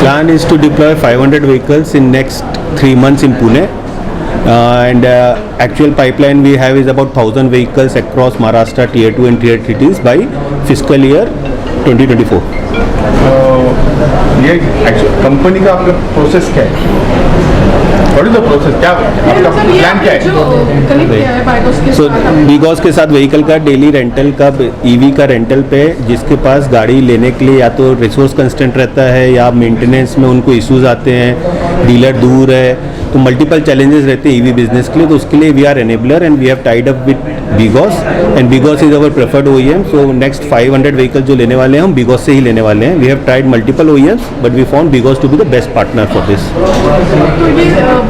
Plan is to deploy 500 vehicles in next 3 months in Pune. And actual pipeline we have is about 1,000 vehicles across Maharashtra tier 2 and tier 3 cities by fiscal year 2024. ये company का आपका process क्या है? What is the process? क्या आपका plan क्या है? सो बीगॉस के साथ व्हीकल का डेली रेंटल का ईवी का रेंटल पे जिसके पास गाड़ी लेने के लिए या तो रिसोर्स कंस्टेंट रहता है या मेंटेनेंस में उनको इश्यूज आते हैं, डीलर दूर है, तो मल्टीपल चैलेंजेस रहते हैं ईवी बिजनेस के लिए, तो उसके लिए we are enabler and we have tied up with BGauss and BGauss is our preferred OEM. So next 500 vehicle जो लेने वाले हैं हम बीगॉस से ही लेने वाले हैं. We have tried multiple OEMs but we found BGauss to be the best partner for this.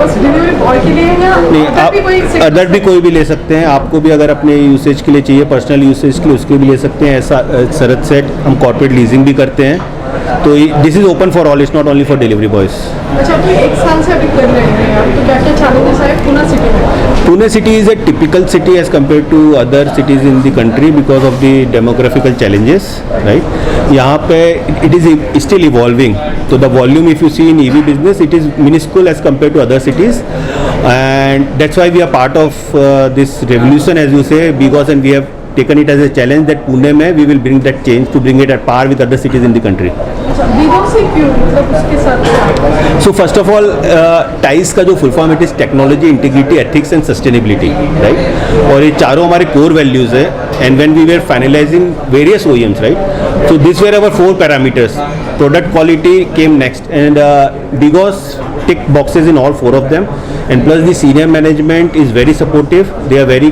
बस डिलीवरी बॉय के लिए या नहीं, अदर भी कोई भी ले सकते हैं. आपको भी अगर अपने यूसेज के लिए चाहिए, पर्सनल यूसेज के लिए, उसके भी ले सकते हैं. ऐसा शरत सेट हम कॉर्पोरेट लीजिंग भी करते हैं. तो this is open for all, it's not only for delivery boys. अच्छा, तो 1 साल से अभी कर रहे हैं आप, तो क्या क्या चैलेंजेस आए पुणे सिटी में? Pune city is a typical city as compared to other cities in the country because of the demographical challenges, right? यहाँ पे it is still evolving. So the volume, if you see in EV business, it is minuscule as compared to other cities, and that's why we are part of this revolution, as you say, because and we have taken it as a challenge that Pune में we will bring that change to bring it at par with other cities in the country. अच्छा, बीगॉस से क्यों, मतलब उसके साथ? So first of all, TIES का जो full form it is technology, integrity, ethics and sustainability, right. और ये चारों हमारे कोर वैल्यूज है. And when we were finalising various OEMs, right, so this were our 4 parameters. Product quality came next and BGauss tick boxes in all 4 of them, and plus the senior management is very supportive. They are very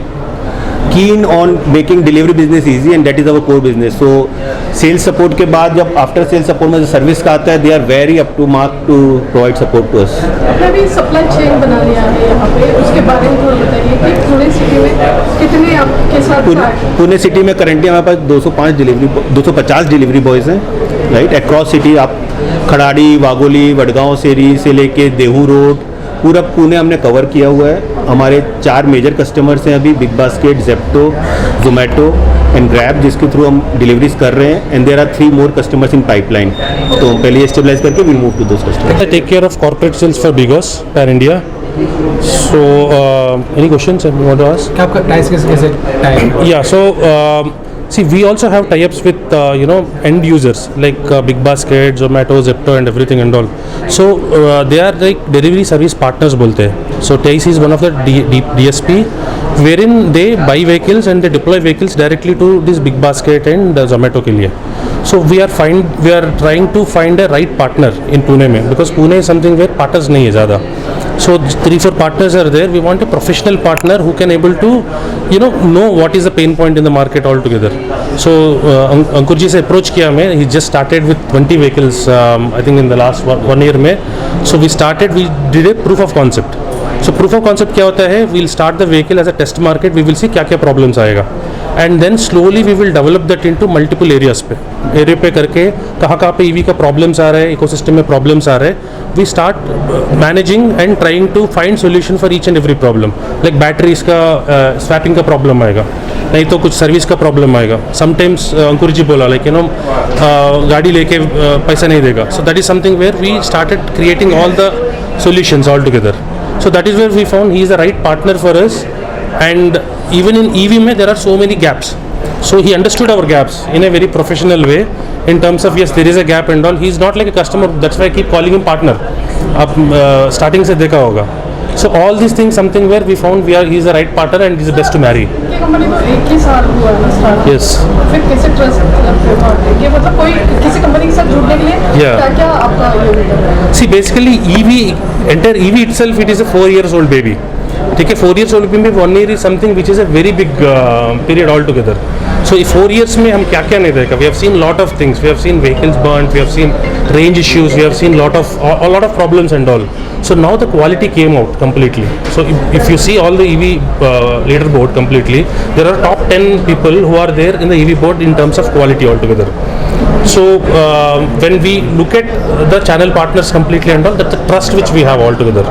keen on making delivery business easy and that is our core business. So sales support के बाद जब after sales support में जो service का आता है, they are very up to mark to provide support to us. आपने भी सप्लाई चेन बना लिया है यहाँ पे, उसके बारे में थोड़ा बताइए कि पुणे सिटी में कितने आपके साथ? पुणे सिटी में करेंटली हमारे पास 250 डिलीवरी बॉयज़ हैं, राइट, अक्रॉस सिटी. आप खड़ाड़ी, वाघोली, वडगांव सेरी से लेके देहू रोड, पूरा पुणे हमने कवर किया हुआ है. हमारे 4 मेजर कस्टमर्स हैं अभी, BigBasket, Zepto, Zomato and Grab, जिसके थ्रू हम डिलीवरीज कर रहे हैं. And there are 3 more customers in pipeline. तो हम पहले स्टेबलाइज करके will move to those customers. I take care of corporate sales for Bigos pan India. So any questions you want to ask? क्या आपका price कैसे time? Yeah, so see, we also have tie-ups with end users like Big Basket, Zomato, Zepto and everything and all. So they are like delivery service partners बोलते हैं. So TICE is one of the DSP wherein they buy vehicles and they deploy vehicles directly to this Big Basket and Zomato के लिए. So we are trying to find a right partner in Pune में, because Pune is something where partners नहीं है ज़्यादा. So 3-4 partners are there. We want a professional partner who can able to know what is the pain point in the market altogether. So अंकुर जी से approach किया मैं. He just started with 20 vehicles I think in the last one year में. So we did a proof of concept. So proof of concept क्या होता है? We'll start the vehicle as a test market. We will see क्या क्या problems आएगा, and then slowly we will develop that into multiple areas पे करके कहाँ पे EV का problems आ रहे हैं, ecosystem में problems आ रहे हैं. We start managing and trying to find solution for each and every problem. Like batteries का swapping का problem आएगा, नहीं तो कुछ सर्विस का प्रॉब्लम आएगा. समटाइम्स अंकुर जी बोला लाइक गाड़ी लेके पैसा नहीं देगा. So that is something where we started creating all the solutions all together. So that is where we found he is the right partner for us. And even in EV में there are so many gaps. So he understood our gaps in a very professional way in terms of yes, there is a gap and all. He is not like a customer. That's why I keep calling him partner. आप starting से देखा होगा. So all these things something where we found he is the right partner and he is the best to marry. ये company को 1 ही साल हुआ है ना स्टार्ट? Yes. फिर कैसे ट्रस्ट ये मतलब कोई किसी कंपनी के साथ जुड़ने के लिए क्या आपका ये होता है? See, basically entire EV itself, it is a 4 years old baby. ठीक है, 4 years old baby, 1 year is something which is a very big period altogether. So 4 years में हम क्या क्या नहीं देखा. We have seen lot of things. We have seen vehicles burnt. We have seen range issues. We have seen lot of problems and all. So now the quality came out completely. So if you see all the EV leaderboard completely, there are top 10 people who are there in the EV board in terms of quality altogether. So when we look at the channel partners completely and all, that's the trust which we have altogether.